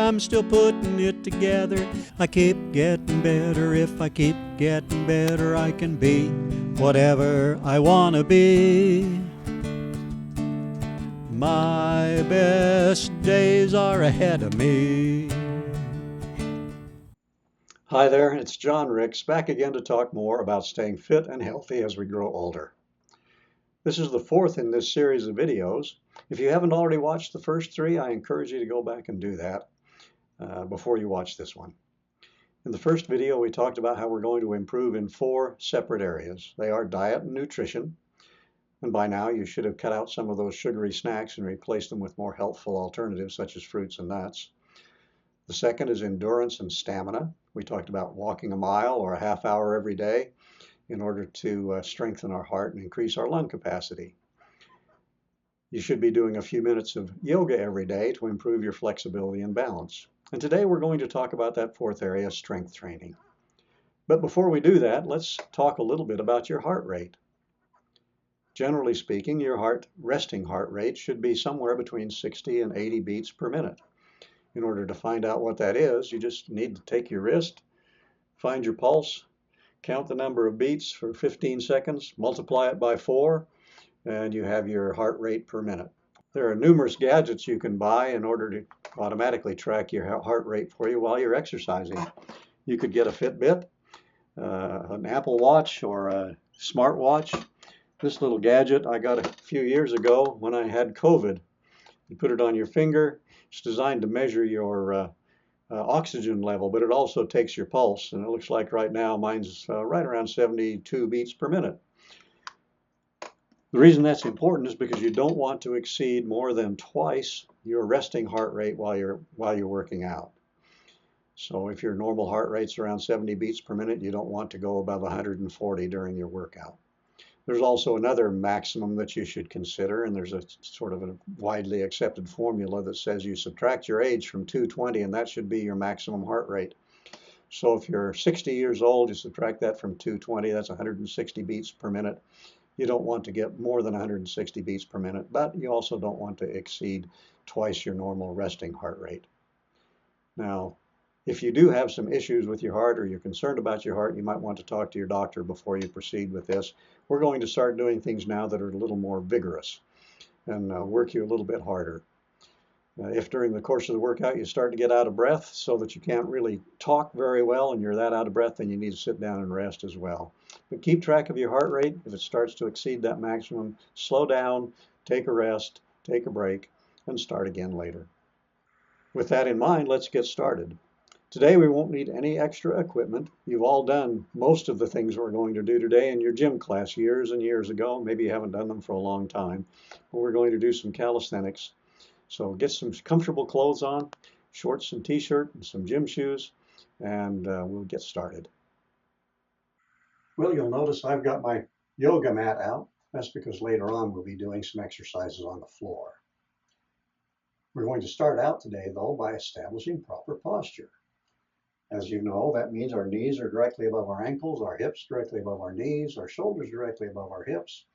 I'm still putting it together. I keep getting better. If I keep getting better, I can be whatever I want to be. My best days are ahead of me. Hi there, it's John Ricks, back again to talk more about staying fit and healthy as we grow older. This is the fourth in this series of videos. If you haven't already watched the first three, I encourage you to go back and do that before you watch this one. In the first video, we talked about how we're going to improve in 4 separate areas. They are diet and nutrition, and by now you should have cut out some of those sugary snacks and replaced them with more healthful alternatives such as fruits and nuts. The second is endurance and stamina. We talked about walking a mile or a half hour every day in order to strengthen our heart and increase our lung capacity. You should be doing a few minutes of yoga every day to improve your flexibility and balance. And today we're going to talk about that fourth area, strength training. But before we do that, let's talk a little bit about your heart rate. Generally speaking, your resting heart rate should be somewhere between 60 and 80 beats per minute. In order to find out what that is, you just need to take your wrist, find your pulse, count the number of beats for 15 seconds, multiply it by 4, and you have your heart rate per minute. There are numerous gadgets you can buy in order to automatically track your heart rate for you while you're exercising. You could get a Fitbit, an Apple Watch, or a smartwatch. This little gadget I got a few years ago when I had COVID. You put it on your finger. It's designed to measure your oxygen level, but it also takes your pulse, and it looks like right now mine's right around 72 beats per minute. The reason that's important is because you don't want to exceed more than twice your resting heart rate while you're working out. So if your normal heart rate's around 70 beats per minute, you don't want to go above 140 during your workout. There's also another maximum that you should consider, and there's a sort of a widely accepted formula that says you subtract your age from 220, and that should be your maximum heart rate. So if you're 60 years old, you subtract that from 220, that's 160 beats per minute. You don't want to get more than 160 beats per minute, but you also don't want to exceed twice your normal resting heart rate. Now, if you do have some issues with your heart or you're concerned about your heart, you might want to talk to your doctor before you proceed with this. We're going to start doing things now that are a little more vigorous and work you a little bit harder. If during the course of the workout you start to get out of breath so that you can't really talk very well and you're that out of breath, then you need to sit down and rest as well. But keep track of your heart rate. If it starts to exceed that maximum, slow down, take a rest, take a break, and start again later. With that in mind, let's get started. Today we won't need any extra equipment. You've all done most of the things we're going to do today in your gym class years and years ago. Maybe you haven't done them for a long time. But we're going to do some calisthenics. So get some comfortable clothes on, shorts and t-shirt and some gym shoes, and we'll get started. Well, you'll notice I've got my yoga mat out. That's because later on we'll be doing some exercises on the floor. We're going to start out today, though, by establishing proper posture. As you know, that means our knees are directly above our ankles, our hips directly above our knees, our shoulders directly above our hips,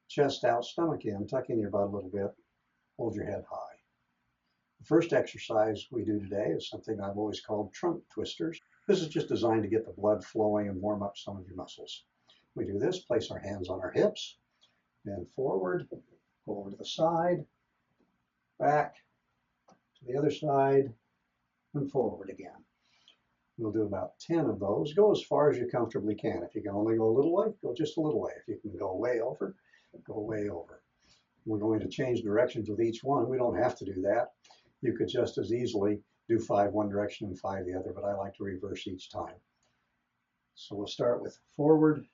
chest out, stomach in, tuck in your butt a little bit, hold your head high. The first exercise we do today is something I've always called trunk twisters. This is just designed to get the blood flowing and warm up some of your muscles. We do this, place our hands on our hips, then forward, go over to the side, back, to the other side, and forward again. We'll do about 10 of those. Go as far as you comfortably can. If you can only go a little way, go just a little way. If you can go way over, go way over. We're going to change directions with each one. We don't have to do that. You could just as easily do 5 one direction and 5 the other, but I like to reverse each time. So we'll start with forward.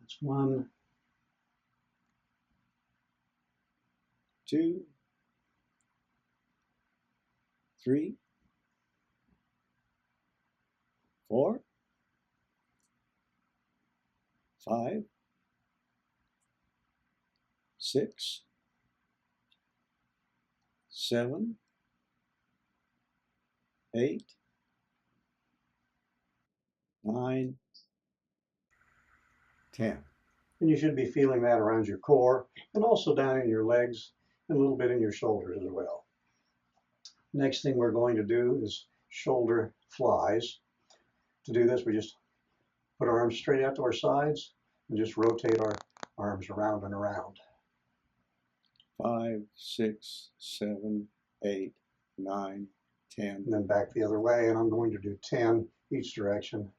That's 1, 2, 3, 4, 5, 6, 7, 8, 9, 10. And you should be feeling that around your core and also down in your legs and a little bit in your shoulders as well. Next thing we're going to do is shoulder flies. To do this, we just put our arms straight out to our sides and just rotate our arms around and around. 5, 6, 7, 8, 9, 10. And then back the other way, and I'm going to do 10 each direction.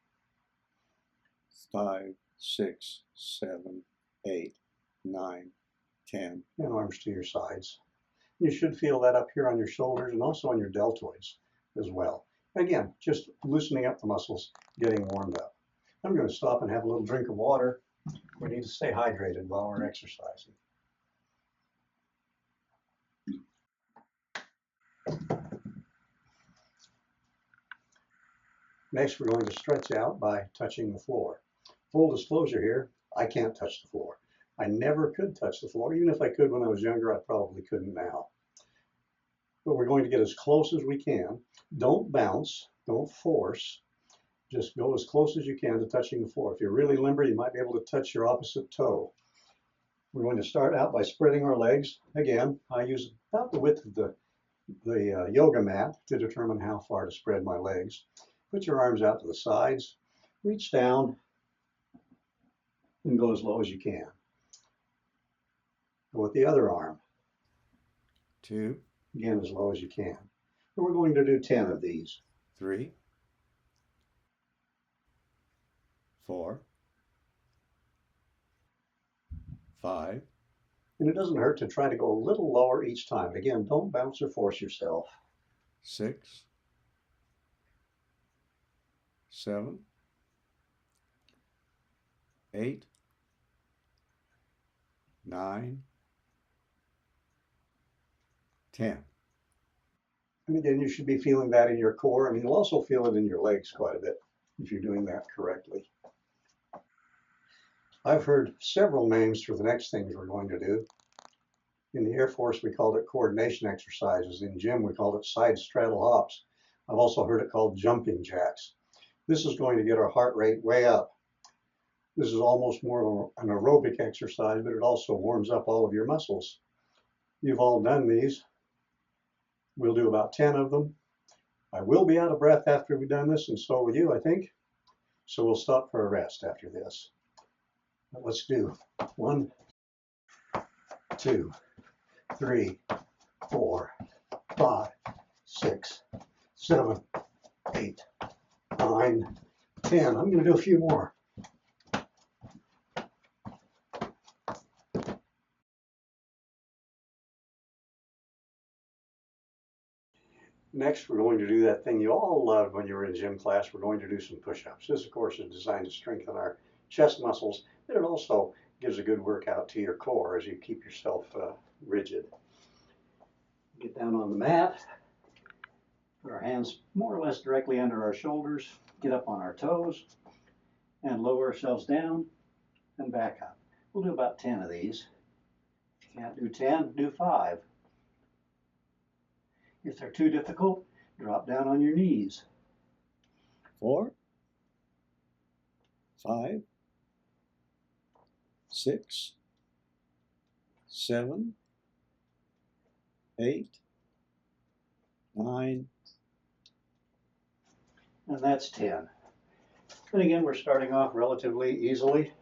5, 6, 7, 8, 9, 10. And arms to your sides. You should feel that up here on your shoulders and also on your deltoids as well. Again, just loosening up the muscles, getting warmed up. I'm going to stop and have a little drink of water. We need to stay hydrated while we're exercising. Next, we're going to stretch out by touching the floor. Full disclosure here, I can't touch the floor. I never could touch the floor. Even if I could when I was younger, I probably couldn't now. But we're going to get as close as we can. Don't bounce, don't force. Just go as close as you can to touching the floor. If you're really limber, you might be able to touch your opposite toe. We're going to start out by spreading our legs. Again, I use about the width of the yoga mat to determine how far to spread my legs. Put your arms out to the sides, reach down, and go as low as you can. Go with the other arm. 2, Again, as low as you can. And we're going to do 10 of these. 3, 4, 5, And it doesn't hurt to try to go a little lower each time. Again, don't bounce or force yourself. 6, 7, 8, 9, 10. And again, you should be feeling that in your core, and you'll also feel it in your legs quite a bit if you're doing that correctly. I've heard several names for the next things we're going to do. In the Air Force, we called it coordination exercises. In gym, we called it side straddle hops. I've also heard it called jumping jacks. This is going to get our heart rate way up. This is almost more of an aerobic exercise, but it also warms up all of your muscles. You've all done these. We'll do about 10 of them. I will be out of breath after we've done this, and so will you, I think. So we'll stop for a rest after this. But let's do 1, 2, 3, 4, 5, 6, 7, 8, 9, 10. I'm going to do a few more. Next, we're going to do that thing you all loved when you were in gym class. We're going to do some push-ups. This, of course, is designed to strengthen our chest muscles, but it also gives a good workout to your core as you keep yourself rigid. Get down on the mat, put our hands more or less directly under our shoulders, get up on our toes, and lower ourselves down and back up. We'll do about 10 of these. If you can't do 10, do 5. If they're too difficult, drop down on your knees. 4, 5, 6, 7, 8, 9. And that's 10. And again, we're starting off relatively easily.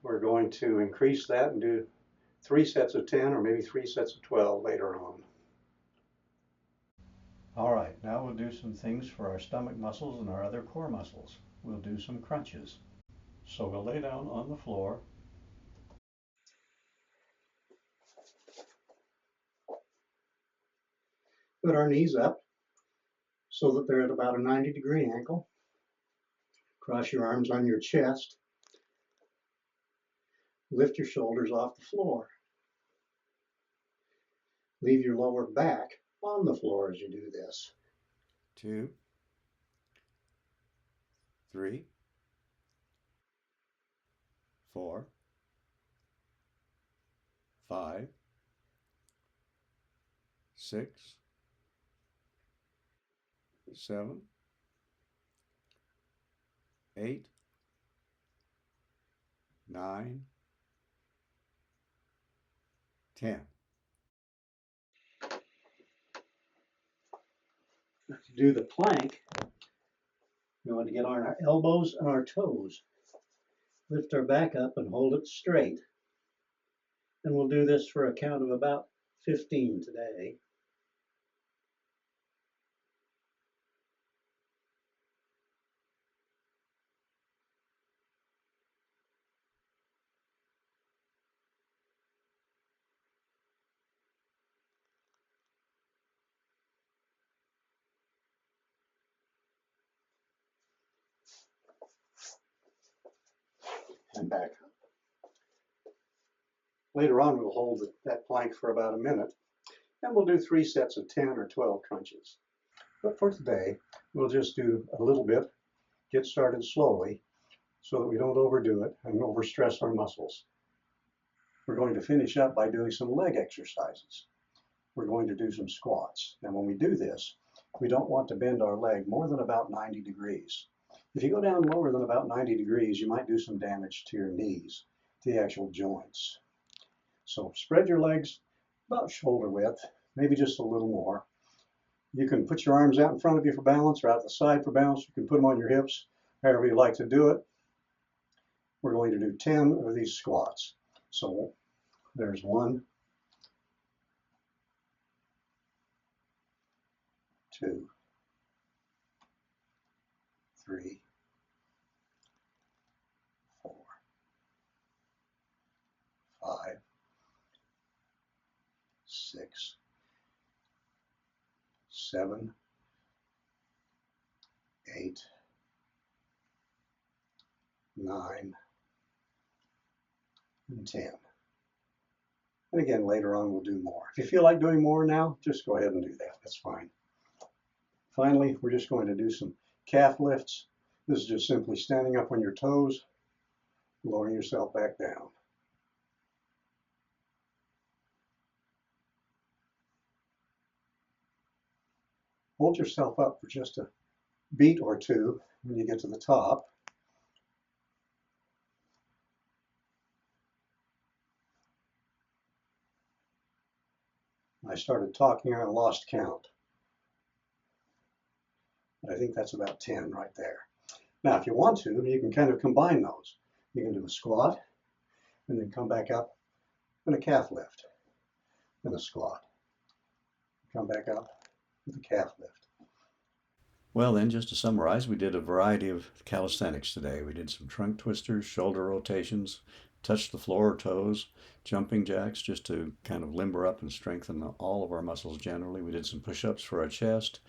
We're going to increase that and do 3 sets of 10 or maybe 3 sets of 12 later on. All right, now we'll do some things for our stomach muscles and our other core muscles. We'll do some crunches. So we'll lay down on the floor. Put our knees up so that they're at about a 90-degree angle. Cross your arms on your chest. Lift your shoulders off the floor. Leave your lower back on the floor as you do this. 2, 3, 4, 5, 6, 7, 8, 9, 10. To do the plank, we want to get on our elbows and our toes. Lift our back up and hold it straight. And we'll do this for a count of about 15 today. And back up. Later on, we'll hold that plank for about a minute, and we'll do 3 sets of 10 or 12 crunches. But for today, we'll just do a little bit, get started slowly, so that we don't overdo it and overstress our muscles. We're going to finish up by doing some leg exercises. We're going to do some squats. And when we do this, we don't want to bend our leg more than about 90 degrees. If you go down lower than about 90 degrees, you might do some damage to your knees, to the actual joints. So spread your legs about shoulder width, maybe just a little more. You can put your arms out in front of you for balance or out the side for balance. You can put them on your hips, however you like to do it. We're going to do 10 of these squats. So there's 1, 2, 3, 4, 5, 6, 7, 8, 9, and 10. And again, later on we'll do more. If you feel like doing more now, just go ahead and do that. That's fine. Finally, we're just going to do some calf lifts. This is just simply standing up on your toes, lowering yourself back down. Hold yourself up for just a beat or two when you get to the top. I started talking and I lost count. But I think that's about 10 right there. Now, if you want to, you can kind of combine those. You can do a squat, and then come back up, and a calf lift, and a squat. Come back up with a calf lift. Well, then, just to summarize, we did a variety of calisthenics today. We did some trunk twisters, shoulder rotations, touch the floor or toes, jumping jacks just to kind of limber up and strengthen all of our muscles generally. We did some push-ups for our chest,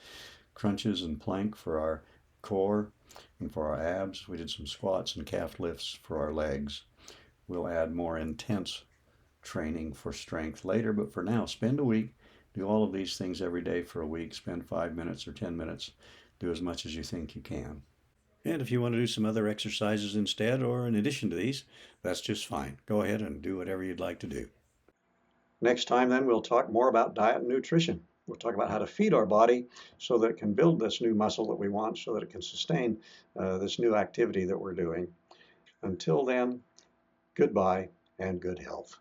crunches and plank for our core and for our abs. We did some squats and calf lifts for our legs. We'll add more intense training for strength later, but for now, spend a week. Do all of these things every day for a week. Spend 5 minutes or 10 minutes. Do as much as you think you can. And if you want to do some other exercises instead or in addition to these, that's just fine. Go ahead and do whatever you'd like to do. Next time, then, we'll talk more about diet and nutrition. We'll talk about how to feed our body so that it can build this new muscle that we want, so that it can sustain this new activity that we're doing. Until then, goodbye and good health.